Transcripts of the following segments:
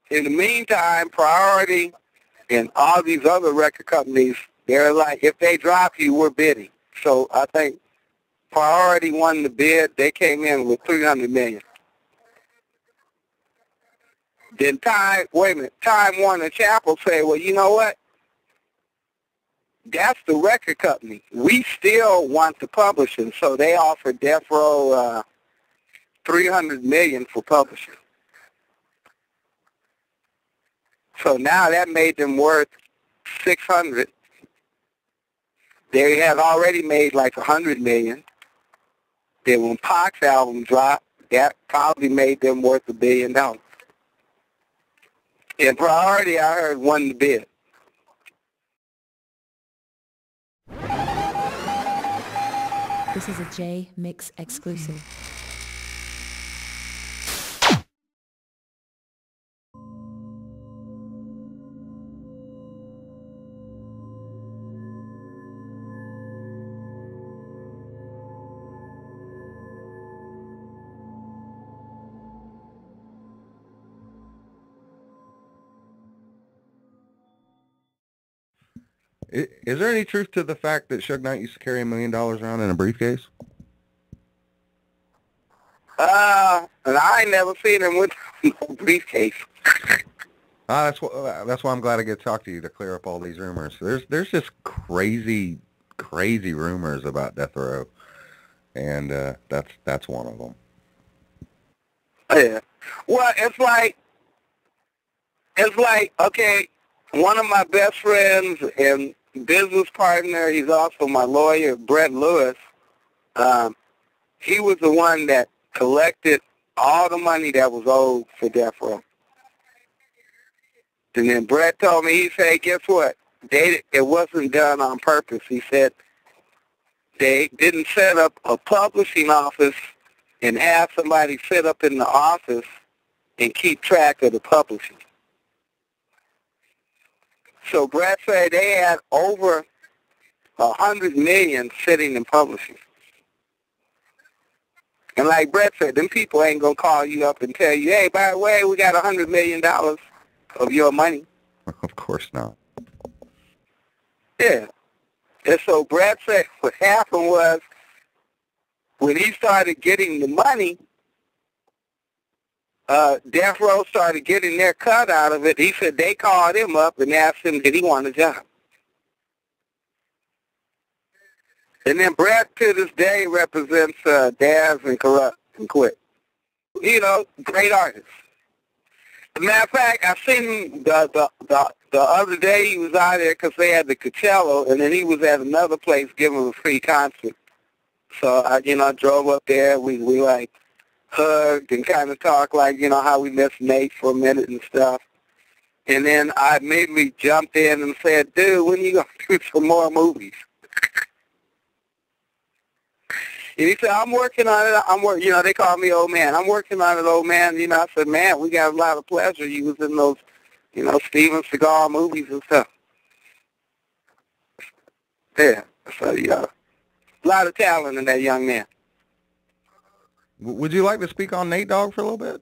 in the meantime, Priority and all these other record companies, they're like, if they drop you, we're bidding. So I think Priority won the bid. They came in with $300 million. Then Time Warner Chappell said, well, you know what? That's the record company. We still want the publishing. So they offered Death Row $300 million for publishing. So now that made them worth $600. They had already made like $100 million. Then when Pac's album dropped, that probably made them worth $1 billion. And Priority, I heard, won the bid. This is a Jmix exclusive. Is there any truth to the fact that Suge Knight used to carry $1 million around in a briefcase? And I ain't never seen him with no briefcase. That's why I'm glad I get to talk to you to clear up all these rumors. There's just crazy rumors about Death Row, and that's one of them. Yeah. Well, it's like okay, one of my best friends and business partner, he's also my lawyer, Brett Lewis. He was the one that collected all the money that was owed for Death Row. And then Brett told me, he said, guess what? It wasn't done on purpose. He said they didn't set up a publishing office and have somebody sit up in the office and keep track of the publishing. So Brett said they had over $100 million sitting in publishing. And like Brett said, them people ain't going to call you up and tell you, hey, by the way, we got $100 million of your money. Of course not. Yeah. And so Brett said what happened was when he started getting the money, Death Row started getting their cut out of it. He said they called him up and asked him, did he want a job? And then Brett, to this day, represents Daz and Corrupt and Quit. You know, great artists. As a matter of fact, I seen him the other day. He was out there because they had the Coachella, and then he was at another place giving a free concert. So I drove up there. We like hugged and kind of talked like, how we missed Nate for a minute and stuff. And then I immediately jumped in and said, dude, when are you going to do some more movies? And he said, I'm working on it. They call me old man. I'm working on it, old man. I said, man, we got a lot of pleasure. You was in those, Steven Seagal movies and stuff. Yeah. So, a lot of talent in that young man. Would you like to speak on Nate Dogg for a little bit?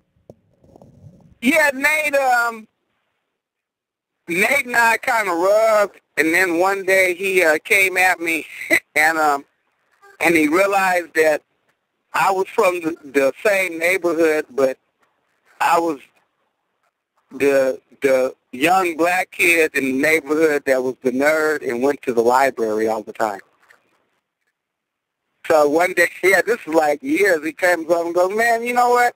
Yeah, Nate and I kind of rubbed, and then one day he came at me, and he realized that I was from the same neighborhood, but I was the young black kid in the neighborhood that was the nerd and went to the library all the time. So one day, this is like years, he comes up and goes, man, you know what?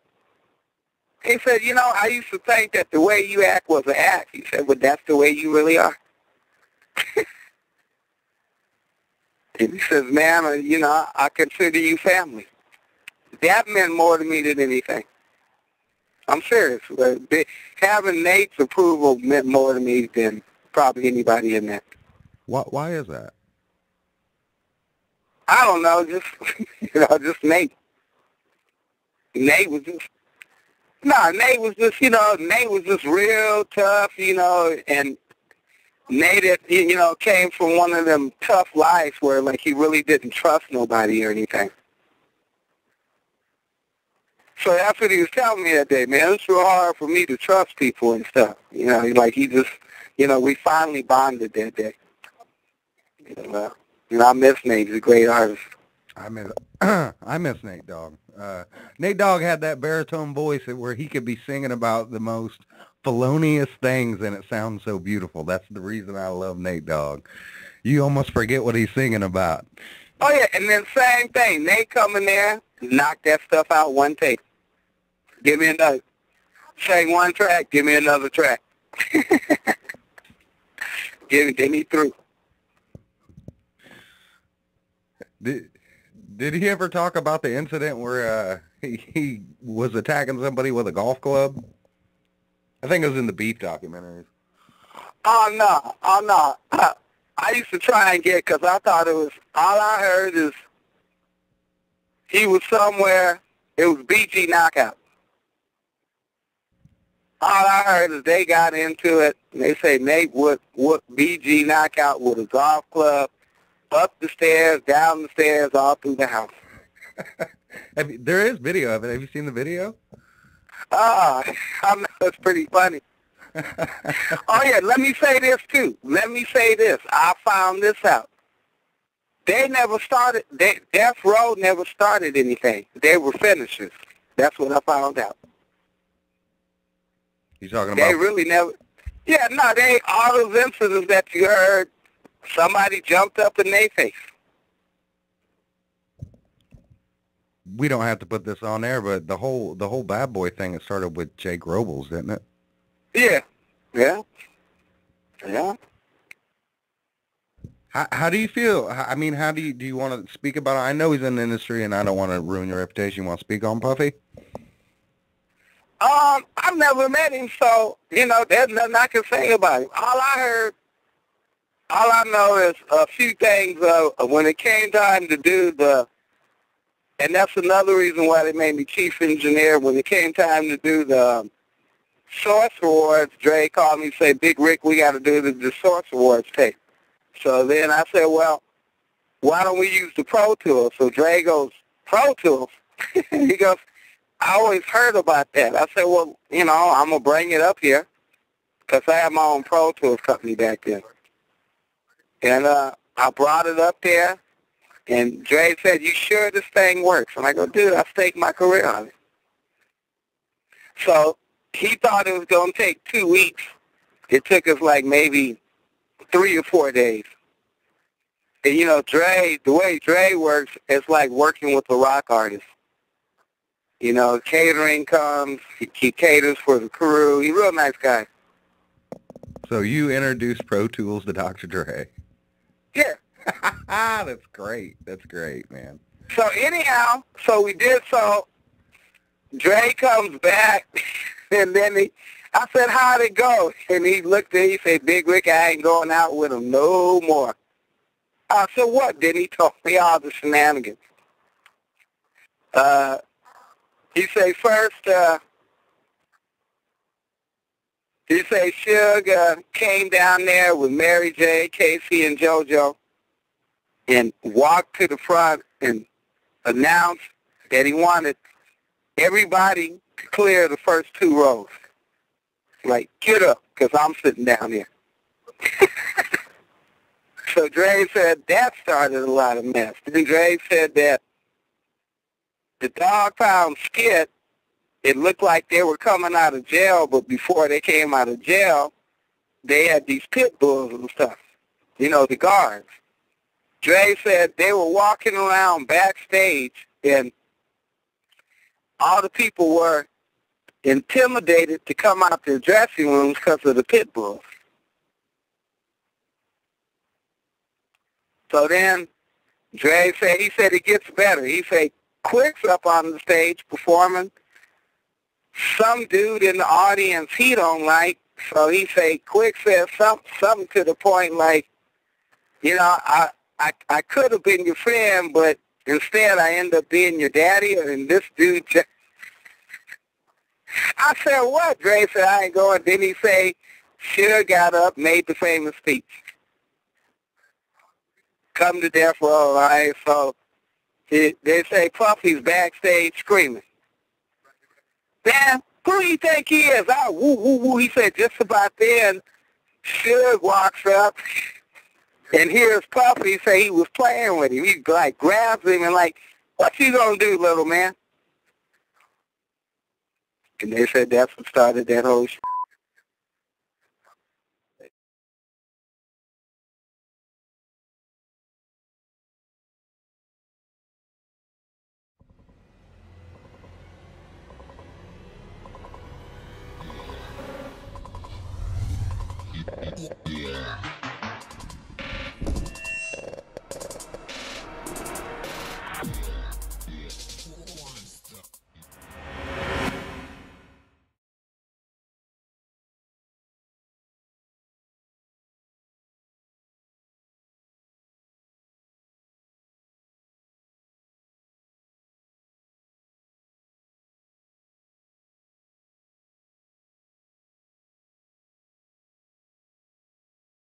He said, I used to think that the way you act was an act. He said, but that's the way you really are. And he says, man, I consider you family. That meant more to me than anything. I'm serious. Having Nate's approval meant more to me than probably anybody in there. Why is that? I don't know, just Nate. Nate was just real tough, and Nate, came from one of them tough lives where, like, he really didn't trust nobody or anything. So that's what he was telling me that day, man. It's real hard for me to trust people and stuff. You know, like he just, you know, we finally bonded that day. You know, I miss Nate. He's a great artist. I miss Nate Dogg. Nate Dogg had that baritone voice where he could be singing about the most felonious things and it sounds so beautiful. That's the reason I love Nate Dogg. You almost forget what he's singing about. Oh, yeah, and then same thing. Nate come in there, knock that stuff out one take. Give me another. Sing one track, give me another track. Then he through. Did he ever talk about the incident where he was attacking somebody with a golf club? I think it was in the Beef documentaries. Oh, no. Oh, no. I used to try and get, because I thought it was, all I heard is he was somewhere, it was b.i.g knockout. All I heard is they got into it, and they say Nate would b.i.g knockout with a golf club, up the stairs, down the stairs, all through the house. There is video of it. Have you seen the video? I know it's pretty funny. Oh, yeah, let me say this, too. Let me say this. I found this out. They never started, Death Row never started anything. They were finishers. That's what I found out. You talking about? They really never, yeah, no, all those incidents that you heard, somebody jumped up in their face. We don't have to put this on there, but the whole Bad Boy thing, it started with Jake Robles, didn't it? Yeah. Yeah. Yeah. How do you feel? I mean, how do you want to speak about it? I know he's in the industry, and I don't want to ruin your reputation. You want to speak on Puffy? I've never met him, so, you know, there's nothing I can say about him. All I know is a few things. When it came time to do and that's another reason why they made me chief engineer. When it came time to do the Source Awards, Dre called me and said, Big Rick, we got to do the Source Awards tape. So then I said, well, why don't we use the Pro Tools? So Dre goes, Pro Tools? He goes, I always heard about that. I said, well, you know, I'm going to bring it up here because I had my own Pro Tools company back then. And I brought it up there, and Dre said, you sure this thing works? And I go, dude, I staked my career on it. So he thought it was going to take 2 weeks. It took us like maybe 3 or 4 days. And, you know, Dre, the way Dre works, it's like working with a rock artist. You know, catering comes, he caters for the crew. He's a real nice guy. So you introduced Pro Tools to Dr. Dre. Yeah. That's great. That's great, man. So anyhow, so we did so. Dre comes back, and then I said, how'd it go? And he looked at me, he said, Big Rick, I ain't going out with him no more. I said, what? Then he told me all the shenanigans. He say first, he say Suge came down there with Mary J, Casey, and JoJo and walked to the front and announced that he wanted everybody to clear the first 2 rows. Like, get up, because I'm sitting down here. So Dre said that started a lot of mess. Then Dre said that the Dogg Pound skit, it looked like they were coming out of jail, but before they came out of jail, they had these pit bulls and stuff, you know, the guards. Dre said they were walking around backstage, and all the people were intimidated to come out their dressing rooms because of the pit bulls. So then Dre said, he said it gets better. He said, Quick's up on the stage performing. Some dude in the audience he don't like, so he said, Quick said something to the point like, you know, I could have been your friend, but instead I end up being your daddy, and this dude just... I said, what? Dre said, I ain't going. Then he say, Suge got up, made the famous speech. Come to death row, right? So they say Puffy's backstage screaming. Man, who do you think he is? Oh, woo, woo, woo. He said just about then, Suge walks up and hears Puffy say he was playing with him. He, like, grabs him and, like, what you gonna do, little man? And they said that's what started that whole shit. Yeah.